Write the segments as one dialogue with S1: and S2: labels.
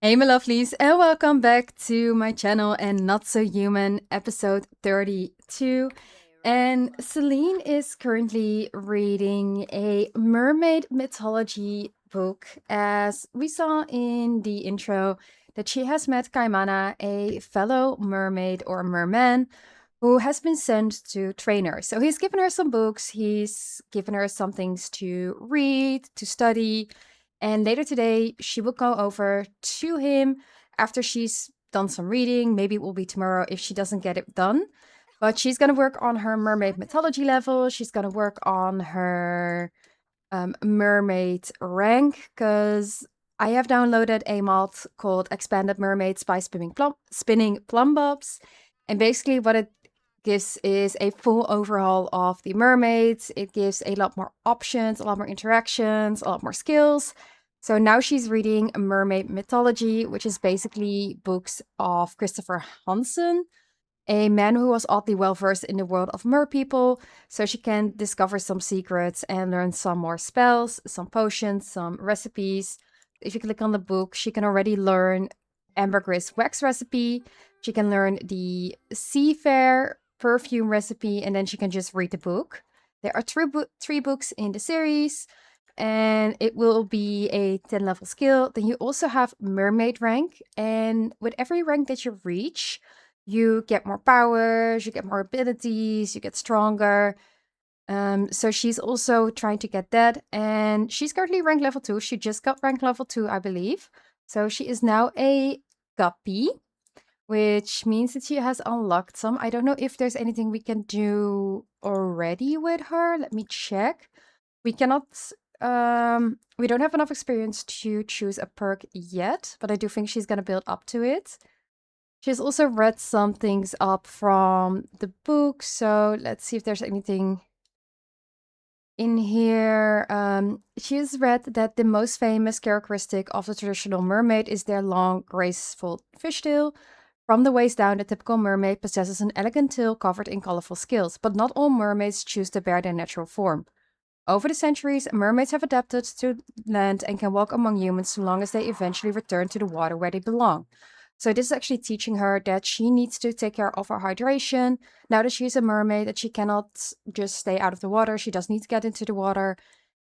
S1: Hey my lovelies, and welcome back to my channel and Not So Human episode 32. And Selene is currently reading a mermaid mythology book, as we saw in the intro that she has met Kaimana, a fellow mermaid or merman who has been sent to train her. So he's given her some books, he's given her some things to read, to study, and later today, she will go over to him after she's done some reading. Maybe it will be tomorrow if she doesn't get it done. But she's going to work on her mermaid mythology level. She's going to work on her mermaid rank because I have downloaded a mod called Expanded Mermaids by Spinning Plum Bobs. And basically, what it gives is a full overhaul of the mermaids. It gives a lot more options, a lot more interactions, a lot more skills. So now she's reading Mermaid Mythology, which is basically books of Christopher Hansen, a man who was oddly well versed in the world of merpeople, so she can discover some secrets and learn some more spells, some potions, some recipes. If you click on the book, she can already learn ambergris wax recipe. She can learn the seafair perfume recipe, and then she can just read the book. There are three books in the series, and it will be a 10 level skill. Then you also have mermaid rank, and with every rank that you reach, you get more powers, you get more abilities, you get stronger. So she's also trying to get that, and she's currently rank level 2. She just got rank level 2, I believe. So she is now a guppy, which means that she has unlocked some. I don't know if there's anything we can do already with her. Let me check. We cannot, we don't have enough experience to choose a perk yet, but I do think she's gonna build up to it. She's also read some things up from the book, so let's see if there's anything in here. She has read that the most famous characteristic of the traditional mermaid is their long, graceful fishtail. From the waist down, the typical mermaid possesses an elegant tail covered in colorful scales, but not all mermaids choose to bear their natural form. Over the centuries, mermaids have adapted to land and can walk among humans so long as they eventually return to the water where they belong. So this is actually teaching her that she needs to take care of her hydration. Now that she's a mermaid, that she cannot just stay out of the water. She does need to get into the water.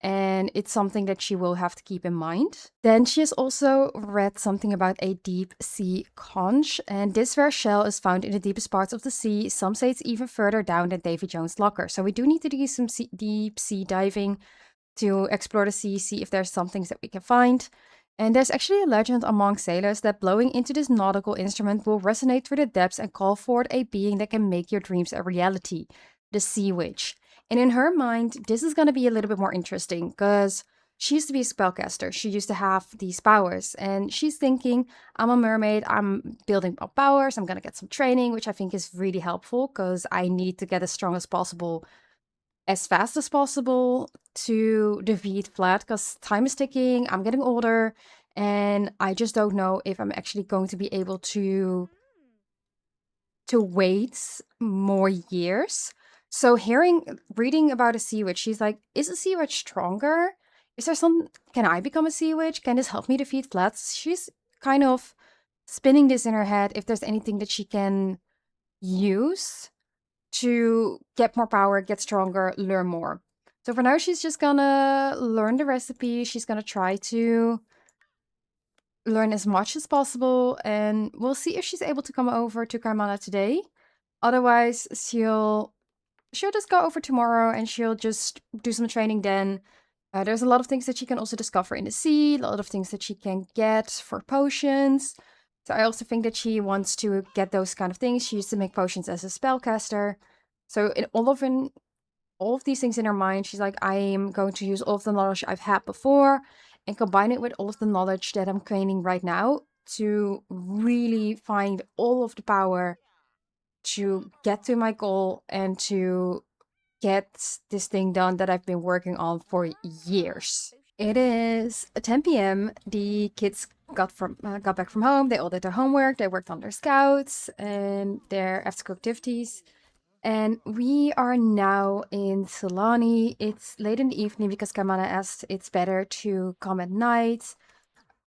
S1: And it's something that she will have to keep in mind. Then she has also read something about a deep sea conch, and this rare shell is found in the deepest parts of the sea. Some say it's even further down than Davy Jones' locker. So we do need to do some deep sea diving to explore the sea, see if there's some things that we can find. And there's actually a legend among sailors that blowing into this nautical instrument will resonate through the depths and call forth a being that can make your dreams a reality, the Sea Witch. And in her mind, this is going to be a little bit more interesting because she used to be a spellcaster. She used to have these powers, and she's thinking, I'm a mermaid, I'm building up powers, I'm going to get some training, which I think is really helpful because I need to get as strong as possible as fast as possible to defeat Flat because time is ticking, I'm getting older, and I just don't know if I'm actually going to be able to wait more years. So reading about a sea witch, she's like, is a sea witch stronger? Is there some, can I become a sea witch? Can this help me defeat Flats? She's kind of spinning this in her head if there's anything that she can use to get more power, get stronger, learn more. So for now, she's just gonna learn the recipe. She's gonna try to learn as much as possible, and we'll see if she's able to come over to Kaimana today. Otherwise, she'll just go over tomorrow and she'll just do some training then. There's a lot of things that she can also discover in the sea, a lot of things that she can get for potions. So I also think that she wants to get those kind of things. She used to make potions as a spellcaster. So in all of these things in her mind, she's like, I am going to use all of the knowledge I've had before and combine it with all of the knowledge that I'm gaining right now to really find all of the power to get to my goal and to get this thing done that I've been working on for years. It is 10 p.m. The kids got back from home. They all did their homework. They worked on their scouts and their after-school activities. And we are now in Selene. It's late in the evening because Kaimana asked it's better to come at night.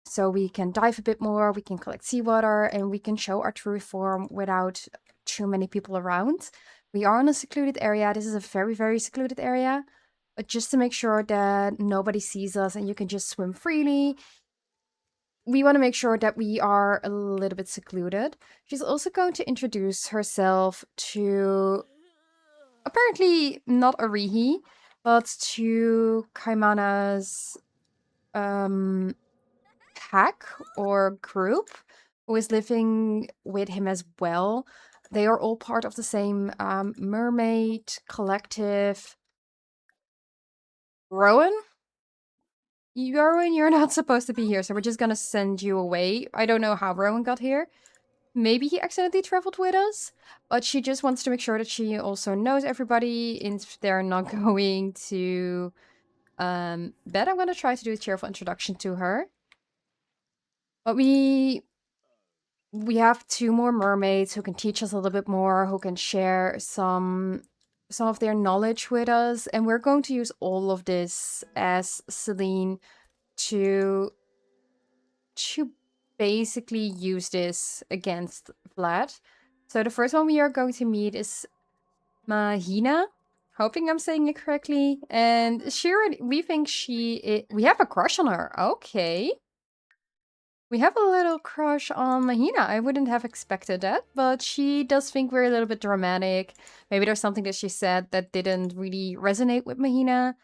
S1: so we can dive a bit more, we can collect seawater, and we can show our true form without too many people around. We are in a secluded area. This is a very, very secluded area, but just to make sure that nobody sees us and you can just swim freely, we want to make sure that we are a little bit secluded. She's also going to introduce herself to, apparently not Arihi, but to Kaimana's um pack or group who is living with him as well. They are all part of the same mermaid collective. Rowan? Rowan, you're not supposed to be here, so we're just gonna send you away. I don't know how Rowan got here. Maybe he accidentally traveled with us, but she just wants to make sure that she also knows everybody if they're not going to bed. I'm gonna try to do a cheerful introduction to her. But we have two more mermaids who can teach us a little bit more, who can share some of their knowledge with us, and we're going to use all of this as Selene to to basically use this against Vlad. So the first one we are going to meet is Mahina. Hoping I'm saying it correctly. And we think we have a crush on her. Okay. We have a little crush on Mahina. I wouldn't have expected that, but she does think we're a little bit dramatic. Maybe there's something that she said that didn't really resonate with Mahina.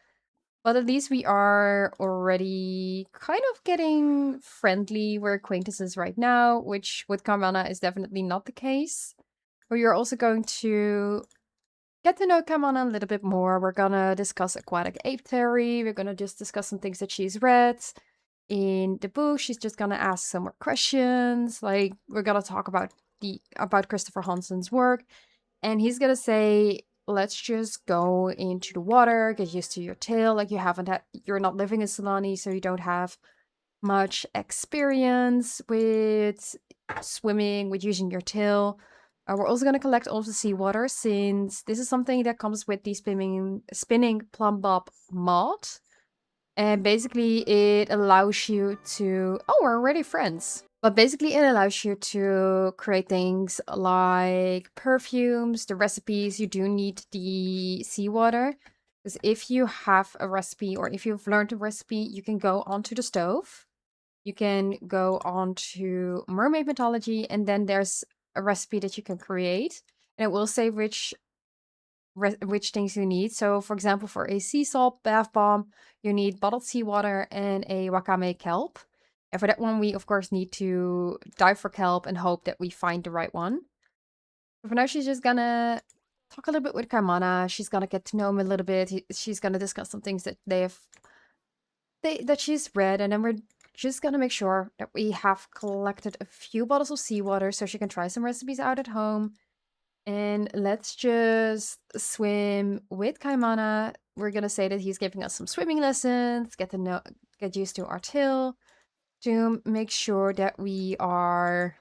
S1: But at least we are already kind of getting friendly. We're acquaintances right now, which with Kaimana is definitely not the case. We are also going to get to know Kaimana a little bit more. We're gonna discuss aquatic ape theory. We're gonna just discuss some things that she's read in the book. She's just gonna ask some more questions. Like we're gonna talk about Christopher Hansen's work, and he's gonna say, "Let's just go into the water, get used to your tail. Like you're not living in Solani, so you don't have much experience with swimming, with using your tail." We're also going to collect all of the seawater since this is something that comes with the spinning plumb bob mod. And basically it allows you to... Oh, we're already friends. But basically it allows you to create things like perfumes, the recipes. You do need the seawater. Because if you have a recipe or if you've learned a recipe, you can go onto the stove. You can go on to mermaid mythology, and then there's a recipe that you can create, and it will say which things you need. So, for example, for a sea salt bath bomb, you need bottled seawater and a wakame kelp. And for that one, we of course need to dive for kelp and hope that we find the right one. But for now, she's just gonna talk a little bit with Kaimana. She's gonna get to know him a little bit. She's gonna discuss some things that that she's read, and then we're just gonna make sure that we have collected a few bottles of seawater so she can try some recipes out at home. And let's just swim with Kaimana. We're gonna say that he's giving us some swimming lessons, get used to our tail, to make sure that we are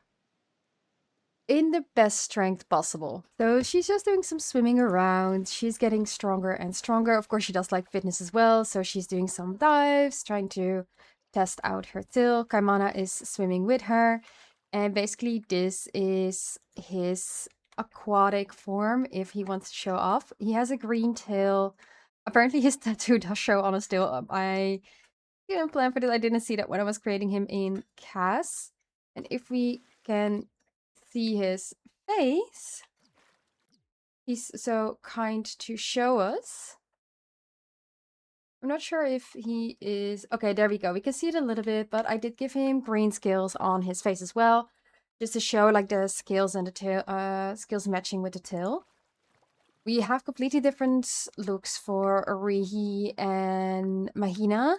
S1: in the best strength possible. So she's just doing some swimming around. She's getting stronger and stronger. Of course, she does like fitness as well. So she's doing some dives, trying to test out her tail. Kaimana is swimming with her. And basically, this is his aquatic form if he wants to show off. He has a green tail. Apparently, his tattoo does show on his tail. I didn't plan for this. I didn't see that when I was creating him in CAS. And if we can see his face, he's so kind to show us. I'm not sure if he is... Okay, there we go. We can see it a little bit, but I did give him green scales on his face as well, just to show like the scales and the tail, scales matching with the tail. We have completely different looks for Orihi and Mahina.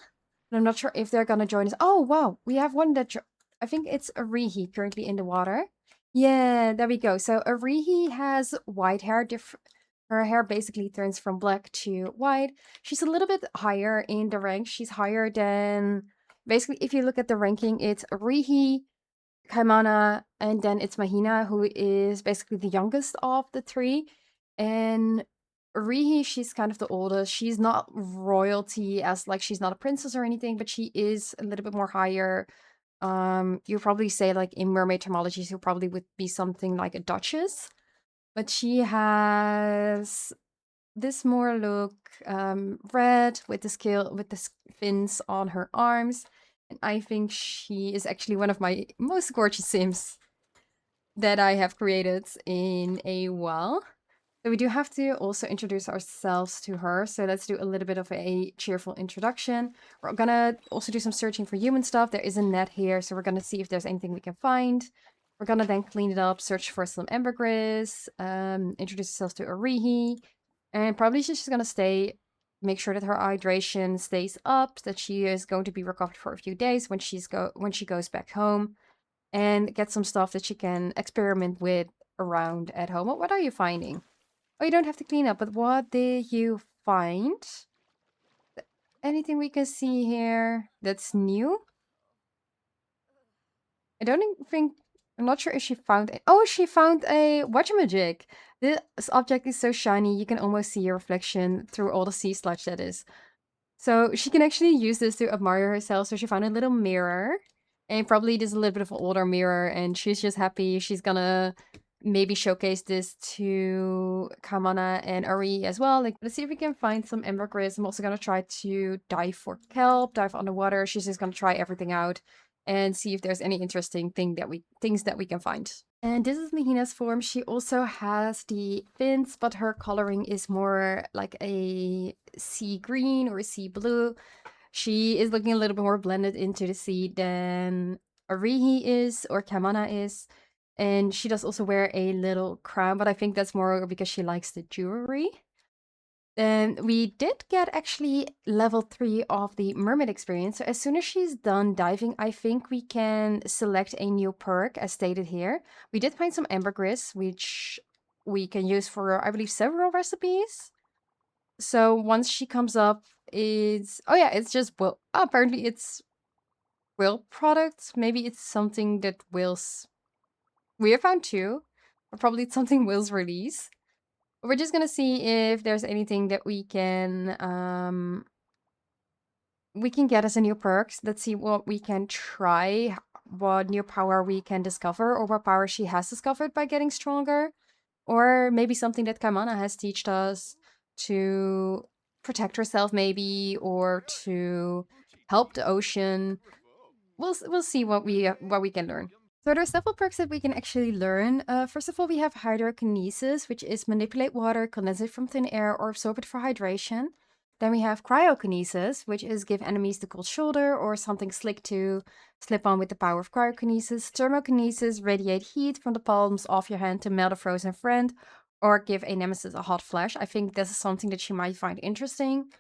S1: And I'm not sure if they're gonna join us. Oh, wow. We have one that... I think it's Orihi currently in the water. Yeah, there we go. So Arihi has white hair. Her hair basically turns from black to white. She's a little bit higher in the rank. She's higher than... Basically, if you look at the ranking, it's Arihi, Kaimana, and then it's Mahina, who is basically the youngest of the three. And Arihi, she's kind of the oldest. She's not royalty, as like she's not a princess or anything, but she is a little bit more higher You probably say like in mermaid terminology, she probably would be something like a duchess, but she has this more look, red with the scale with the fins on her arms, and I think she is actually one of my most gorgeous sims that I have created in a while. So we do have to also introduce ourselves to her. So let's do a little bit of a cheerful introduction. We're gonna also do some searching for human stuff. There is a net here, so we're gonna see if there's anything we can find. We're gonna then clean it up, search for some ambergris, introduce ourselves to Orihi, and probably she's just gonna stay, make sure that her hydration stays up, that she is going to be recovered for a few days when when she goes back home, and get some stuff that she can experiment with around at home. What are you finding? Oh, you don't have to clean up, but what did you find? Anything we can see here that's new? I don't think, I'm not sure if she found it. Oh, she found a whatchamajig. This object is so shiny, you can almost see your reflection through all the sea sludge that is. So she can actually use this to admire herself. So she found a little mirror, and probably this is a little bit of an older mirror, and she's just happy. She's gonna maybe showcase this to Kaimana and Ari as well. Like, let's see if we can find some ambergris. I'm also gonna try to dive for kelp, dive underwater. She's just gonna try everything out and see if there's any interesting things that we can find. And this is Mahina's form. She also has the fins, but her coloring is more like a sea green or sea blue. She is looking a little bit more blended into the sea than Arihi is or Kamana is. And she does also wear a little crown, but I think that's more because she likes the jewelry. And we did get actually level 3 of the mermaid experience. So as soon as she's done diving, I think we can select a new perk as stated here. We did find some ambergris, which we can use for, I believe, several recipes. So once she comes up, it's, oh yeah, it's just, well, apparently it's Will products. Maybe it's something that Will's, we have found two, or probably it's something Will's release. We're just gonna see if there's anything that we can get as a new perks. Let's see what we can try, what new power we can discover, or what power she has discovered by getting stronger. Or maybe something that Kaimana has taught us to protect herself, maybe, or to help the ocean. We'll see what we can learn. So there are several perks that we can actually learn. First of all, we have hydrokinesis, which is manipulate water, condense it from thin air, or absorb it for hydration. Then we have cryokinesis, which is give enemies the cold shoulder or something slick to slip on with the power of cryokinesis. Thermokinesis, radiate heat from the palms of your hand to melt a frozen friend, or give a nemesis a hot flash. I think this is something that you might find interesting.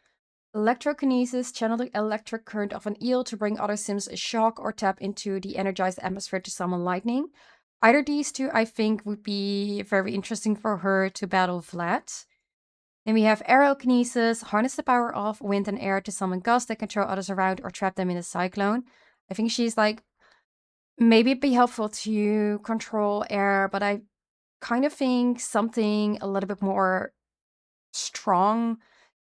S1: Electrokinesis, channel the electric current of an eel to bring other sims a shock or tap into the energized atmosphere to summon lightning. Either these two, I think, would be very interesting for her to battle Vlad. Then we have aerokinesis, harness the power of wind and air to summon gusts that can throw others around or trap them in a cyclone. I think she's like, maybe it'd be helpful to control air, but I kind of think something a little bit more strong,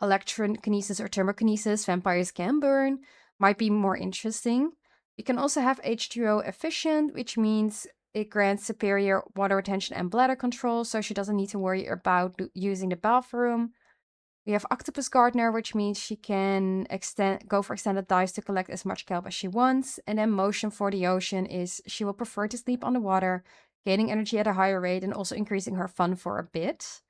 S1: electrokinesis or thermokinesis, vampires can burn, might be more interesting. We can also have H2O efficient, which means it grants superior water retention and bladder control, so she doesn't need to worry about using the bathroom. We have Octopus Gardener, which means she can go for extended dives to collect as much kelp as she wants. And then Motion for the Ocean is she will prefer to sleep underwater, gaining energy at a higher rate and also increasing her fun for a bit.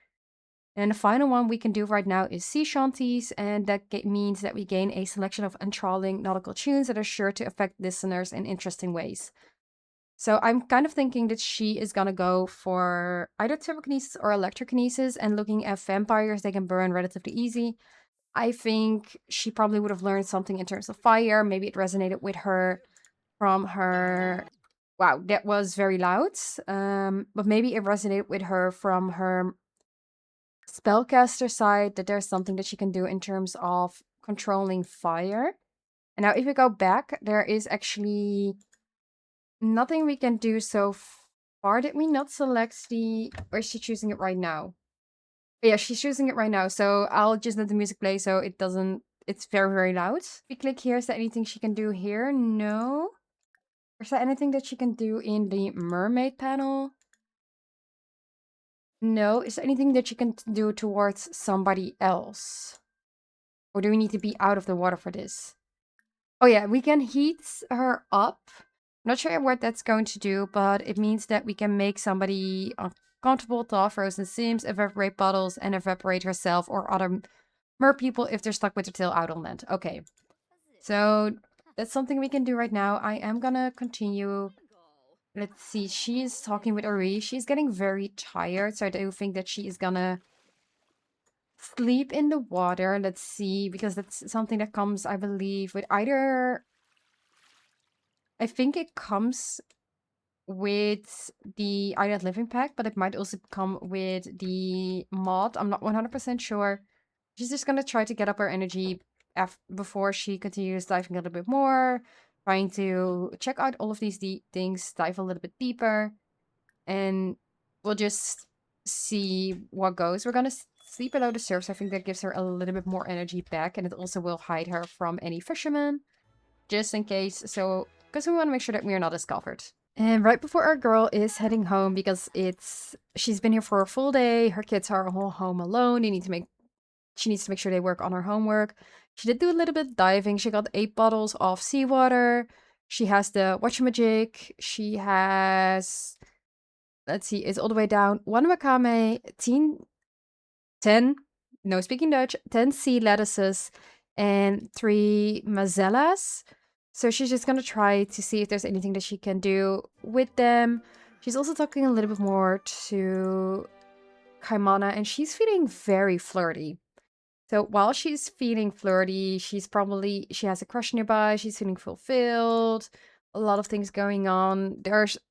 S1: And the final one we can do right now is sea shanties, and that means that we gain a selection of enthralling nautical tunes that are sure to affect listeners in interesting ways. So I'm kind of thinking that she is gonna go for either thermokinesis or electrokinesis, and looking at vampires, they can burn relatively easy. I think she probably would have learned something in terms of fire. Maybe it resonated with her from her. Wow, that was very loud. But maybe it resonated with her from her spellcaster side, that there's something that she can do in terms of controlling fire. And now if we go back, there is actually nothing we can do so far. Did we not select the... Or is she choosing it right now? Yeah, she's choosing it right now. So I'll just let the music play so it doesn't... It's very, very loud. We click here. Is there anything she can do here? No. Is there anything that she can do in the mermaid panel? No. Is there anything that she can do towards somebody else? Or do we need to be out of the water for this? Oh yeah, we can heat her up. Not sure what that's going to do, but it means that we can make somebody uncomfortable, thaw frozen sims, evaporate bottles, and evaporate herself or other mer people if they're stuck with their tail out on land. Okay, so that's something we can do right now. I am gonna continue. Let's see, she is talking with Ori. She's getting very tired, so I do think that she is gonna sleep in the water. Let's see, because that's something that comes, I believe, with either... I think it comes with the Island Living Pack, but it might also come with the mod. I'm not 100% sure. She's just gonna try to get up her energy before she continues diving a little bit more, trying to check out all of these things, dive a little bit deeper, and we'll just see what goes. We're gonna sleep below the surface. I think that gives her a little bit more energy back, and it also will hide her from any fishermen, just in case. So, because we want to make sure that we are not discovered. And right before our girl is heading home, because she's been here for a full day, her kids are all home alone. She needs to make sure they work on her homework. She did do a little bit of diving. She got 8 bottles of seawater. She has the whatchamajig. She has, let's see, it's all the way down. 1 wakame, 10, no speaking Dutch, 10 sea lettuces, and 3 mazellas. So she's just gonna try to see if there's anything that she can do with them. She's also talking a little bit more to Kaimana, and she's feeling very flirty. So while she's feeling flirty, she has a crush nearby, she's feeling fulfilled, a lot of things going on.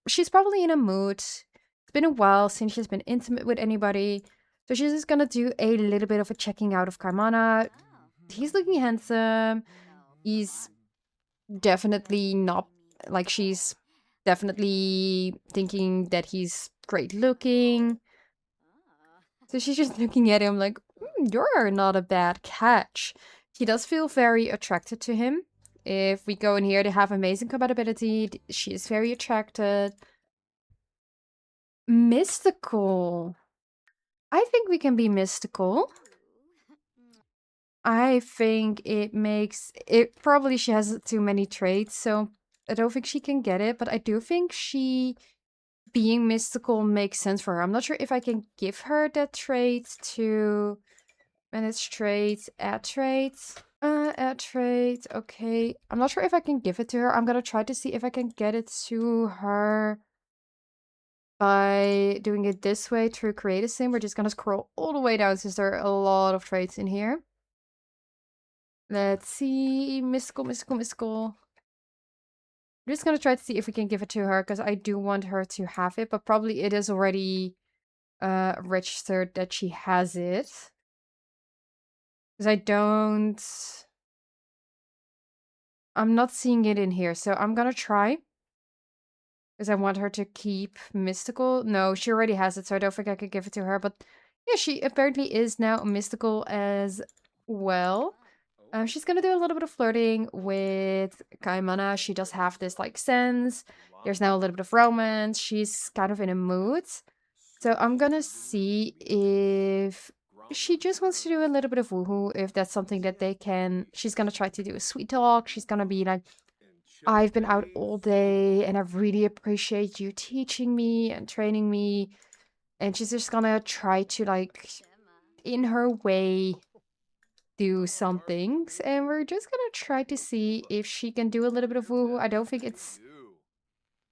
S1: She's probably in a mood. It's been a while since she's been intimate with anybody. So she's just gonna do a little bit of a checking out of Kaimana. He's looking handsome. He's definitely not, like, she's definitely thinking that he's great looking. So she's just looking at him like, you're not a bad catch. He does feel very attracted to him. If we go in here, they have amazing compatibility. She is very attracted. Mystical. I think we can be mystical. I think it makes it probably she has too many traits, so I don't think she can get it, but I do think she being mystical makes sense for her. I'm not sure if I can give her that trait to manage traits, add traits. Add traits, okay. I'm not sure if I can give it to her. I'm gonna try to see if I can get it to her by doing it this way through create a sim. We're just gonna scroll all the way down since there are a lot of traits in here. Let's see, mystical, mystical, mystical. I'm just gonna try to see if we can give it to her because I do want her to have it, but probably it is already registered that she has it. Because I'm not seeing it in here, so I'm gonna try. Because I want her to keep mystical. No, she already has it, so I don't think I could give it to her. But yeah, she apparently is now mystical as well. She's gonna do a little bit of flirting with Kaimana. She does have this like sense. There's now a little bit of romance. She's kind of in a mood. So I'm gonna see if she just wants to do a little bit of woohoo, if that's something that they can. She's gonna try to do a sweet talk. She's gonna be like, I've been out all day and I really appreciate you teaching me and training me. And she's just gonna try to, like, in her way, do some things. And we're just gonna try to see if she can do a little bit of woo. I don't think it's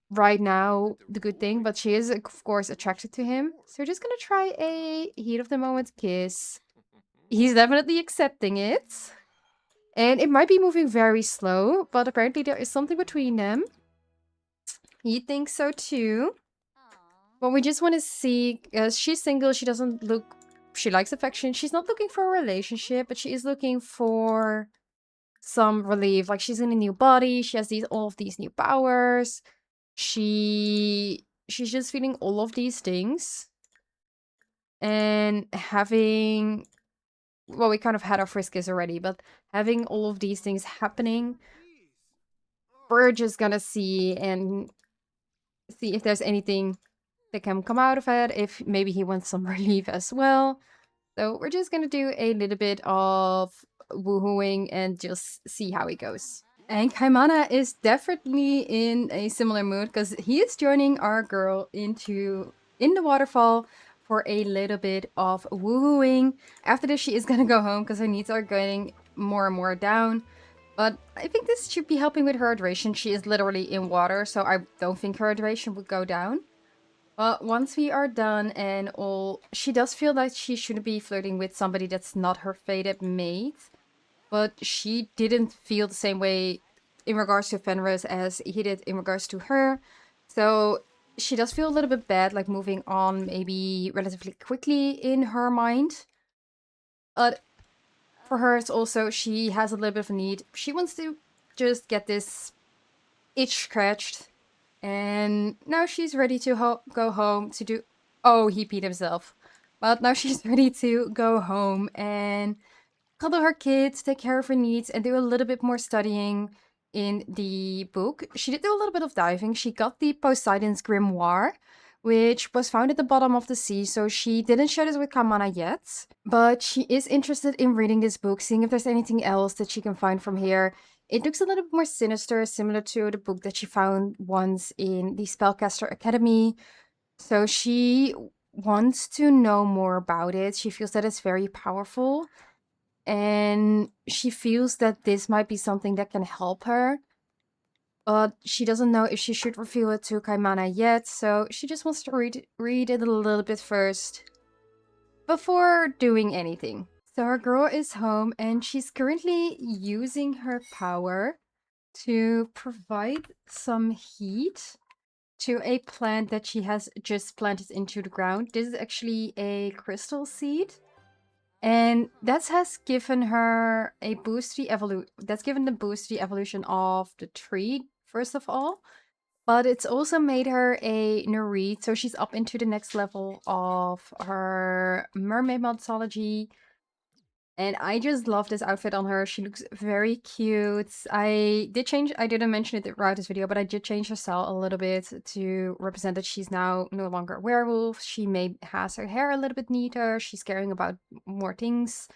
S1: right now the good thing, but she is, of course, attracted to him. So we're just gonna try a heat of the moment kiss. He's definitely accepting it. And it might be moving very slow, but apparently there is something between them. He thinks so too. But we just want to see, she's single, she doesn't look, she likes affection. She's not looking for a relationship, but she is looking for some relief. Like, she's in a new body, she has all of these new powers. She's just feeling all of these things. And having, well, we kind of had our friskies already, but having all of these things happening we're just gonna see if there's anything that can come out of it, if maybe he wants some relief as well. So we're just gonna do a little bit of woohooing and just see how it goes. And Kaimana is definitely in a similar mood because he is joining our girl in the waterfall for a little bit of woohooing. After this, she is gonna go home because her needs are getting more and more down. But I think this should be helping with her hydration. She is literally in water, so I don't think her hydration would go down. But once we are done and all, she does feel like she shouldn't be flirting with somebody that's not her fated mate. But she didn't feel the same way in regards to Fenris as he did in regards to her. So she does feel a little bit bad, like moving on maybe relatively quickly in her mind. But for her, it's also, she has a little bit of a need. She wants to just get this itch scratched. And now she's ready to go home to do... Oh, he peed himself. But now she's ready to go home and cuddle her kids, take care of her needs, and do a little bit more studying in the book. She did do a little bit of diving. She got the Poseidon's Grimoire, which was found at the bottom of the sea, so she didn't share this with Kaimana yet. But she is interested in reading this book, seeing if there's anything else that she can find from here. It looks a little bit more sinister, similar to the book that she found once in the Spellcaster Academy. So she wants to know more about it. She feels that it's very powerful. And she feels that this might be something that can help her. But she doesn't know if she should reveal it to Kaimana yet, so she just wants to read it a little bit first before doing anything. So our girl is home and she's currently using her power to provide some heat to a plant that she has just planted into the ground. This is actually a crystal seed. And that has given her a boost to the that's given the boost to the evolution of the tree, first of all. But it's also made her a Nereid, so she's up into the next level of her mermaid mythology. And I just love this outfit on her. She looks very cute. I didn't mention it throughout this video, but I did change her style a little bit to represent that she's now no longer a werewolf. She has her hair a little bit neater. She's caring about more things.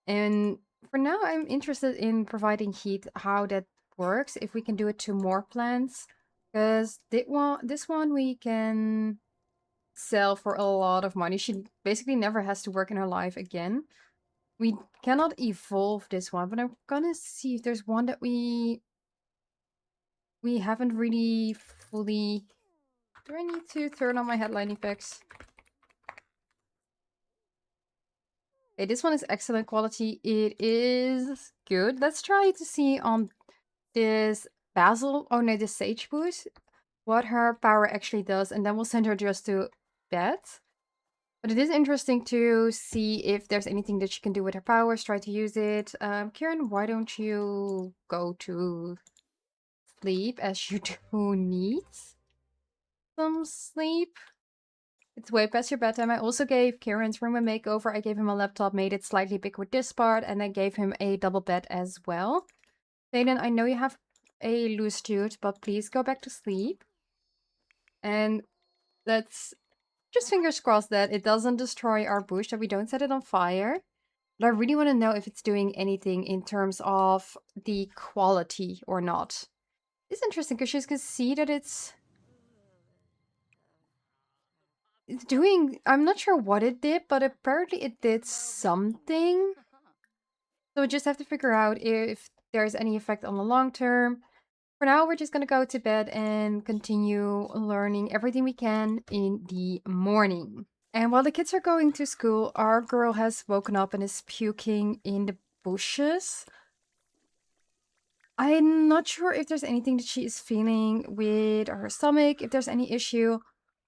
S1: And for now, I'm interested in providing heat, how that works, if we can do it to more plants. Because this one we can sell for a lot of money. She basically never has to work in her life again. We cannot evolve this one, but I'm gonna see if there's one that we haven't really fully... Do I need to turn on my headline effects? Okay, this one is excellent quality. It is good. Let's try to see on this basil, oh no, this sage bush, what her power actually does, and then we'll send her just to bed. But it is interesting to see if there's anything that she can do with her powers, try to use it. Kieran, why don't you go to sleep, as you do need some sleep? It's way past your bedtime. I also gave Kieran's room a makeover. I gave him a laptop, made it slightly big with this part, and I gave him a double bed as well. Zayden, I know you have a loose tooth, but please go back to sleep. And let's just fingers crossed that it doesn't destroy our bush, that we don't set it on fire. But I really want to know if it's doing anything in terms of the quality or not. It's interesting because you can see that it's doing... I'm not sure what it did, but apparently it did something. So we just have to figure out if there's any effect on the long term. For now, we're just gonna go to bed and continue learning everything we can in the morning. And while the kids are going to school, our girl has woken up and is puking in the bushes. I'm not sure if there's anything that she is feeling with her stomach, if there's any issue,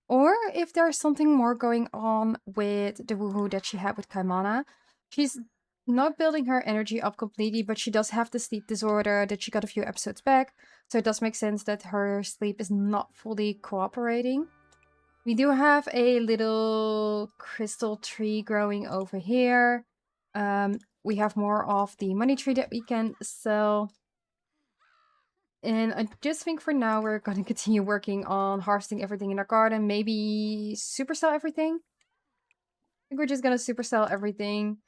S1: or if there's something more going on with the woohoo that she had with Kaimana. She's not building her energy up completely, but she does have the sleep disorder that she got a few episodes back. So it does make sense that her sleep is not fully cooperating. We do have a little crystal tree growing over here. We have more of the money tree that we can sell. And I just think for now we're going to continue working on harvesting everything in our garden. Maybe supercell everything. I think we're just going to supercell everything.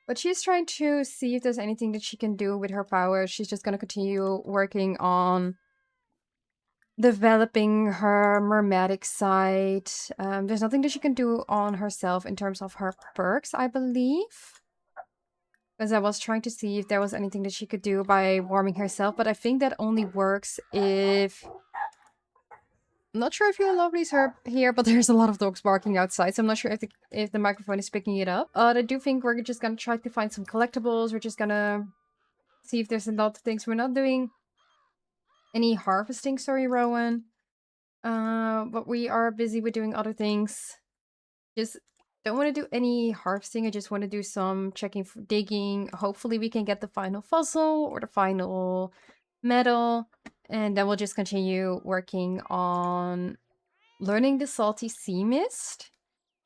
S1: But she's trying to see if there's anything that she can do with her power. She's just going to continue working on developing her mermaidic side. There's nothing that she can do on herself in terms of her perks, I believe. Because I was trying to see if there was anything that she could do by warming herself. But I think that only works if... I'm not sure if your lovelies are here, but there's a lot of dogs barking outside. So I'm not sure if the microphone is picking it up. I do think we're just going to try to find some collectibles. We're just going to see if there's a lot of things we're not doing. Any harvesting, sorry, Rowan. But we are busy with doing other things. Just don't want to do any harvesting. I just want to do some checking for digging. Hopefully we can get the final fossil or the final metal. And then we'll just continue working on learning the salty sea mist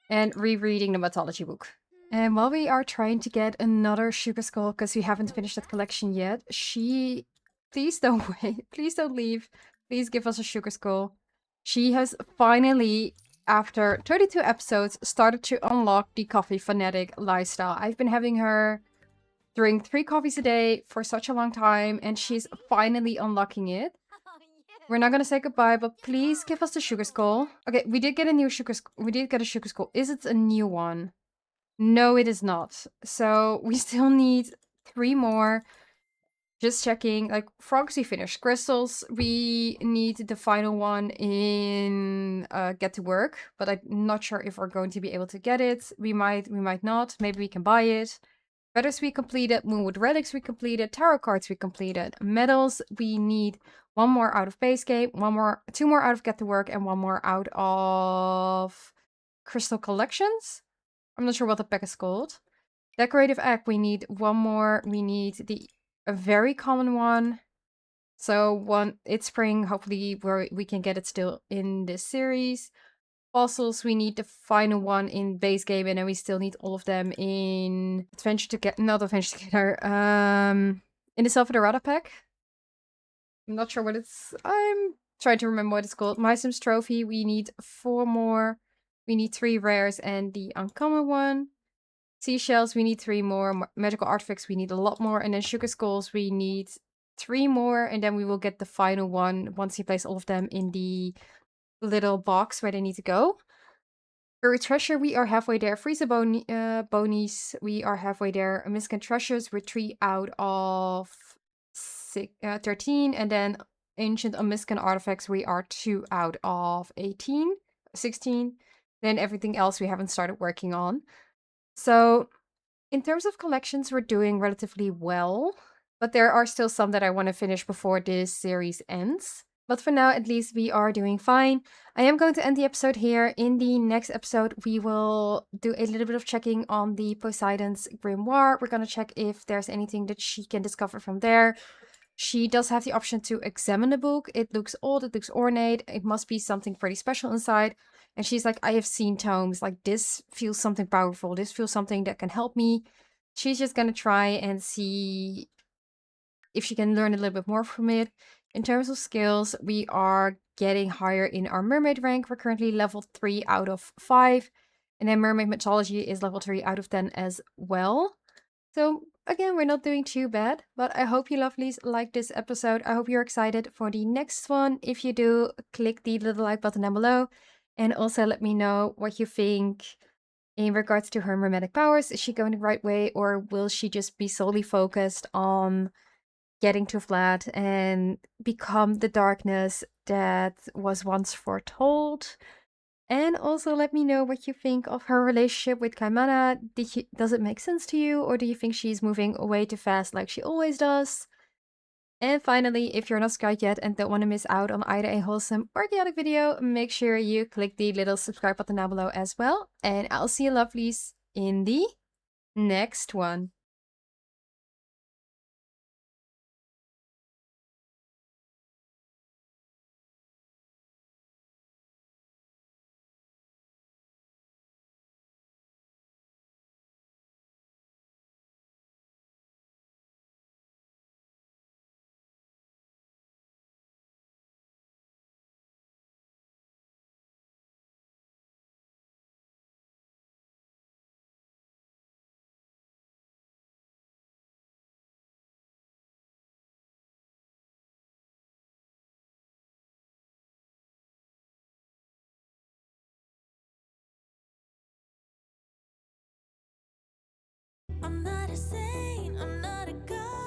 S1: and rereading the mythology book. And while we are trying to get another sugar skull, because we haven't finished that collection yet, please don't wait. Please don't leave. Please give us a sugar skull. She has finally, after 32 episodes, started to unlock the coffee fanatic lifestyle. I've been having her drink 3 coffees a day for such a long time, and she's finally unlocking it. We're not gonna say goodbye, but please give us the sugar skull. Okay, we did get a new sugar skull. We did get a sugar skull. Is it a new one? No, it is not. So we still need 3 more. Just checking. Like, frogs we finished. Crystals, we need the final one in Get to Work. But I'm not sure if we're going to be able to get it. We might not. Maybe we can buy it. Feathers we completed. Moonwood relics we completed. Tarot cards we completed. Medals, we need 1 more out of base game. 2 more out of Get to Work. And 1 more out of Crystal Collections. I'm not sure what the pack is called. Decorative egg, we need 1 more. We need a very common one. So it's spring. Hopefully we can get it still in this series. Fossils, we need the final one in base game, and then we still need all of them in not Adventure Together. In the Selvadorada pack. I'm not sure what I'm trying to remember what it's called. My Sims Trophy, we need 4 more. We need 3 rares and the uncommon one. Seashells, we need 3 more. Magical artifacts, we need a lot more. And then sugar skulls, we need 3 more. And then we will get the final one once you place all of them in the little box where they need to go. Buried treasure, we are halfway there. Freezer bonies, we are halfway there. Miscan treasures, we're 3 out of 13. And then ancient Miscan artifacts, we are 2 out of 16. Then everything else we haven't started working on. So in terms of collections, we're doing relatively well, but there are still some that I want to finish before this series ends. But for now, at least we are doing fine. I am going to end the episode here. In the next episode, we will do a little bit of checking on the Poseidon's grimoire. We're going to check if there's anything that she can discover from there. She does have the option to examine the book. It looks old, it looks ornate. It must be something pretty special inside. And she's like, I have seen tomes. Like, this feels something powerful. This feels something that can help me. She's just going to try and see if she can learn a little bit more from it. In terms of skills, we are getting higher in our mermaid rank. We're currently level 3 out of 5. And then mermaid mythology is level 3 out of 10 as well. So again, we're not doing too bad, but I hope you lovelies liked this episode. I hope you're excited for the next one. If you do, click the little like button down below. And also let me know what you think in regards to her mermaidic powers. Is she going the right way, or will she just be solely focused on getting to flat and become the darkness that was once foretold? And also let me know what you think of her relationship with Kaimana. Does it make sense to you, or do you think she's moving way too fast like she always does? And finally, if you're not subscribed yet and don't want to miss out on either a wholesome or chaotic video, make sure you click the little subscribe button down below as well. And I'll see you lovelies in the next one.
S2: I'm not a saint, I'm not a god.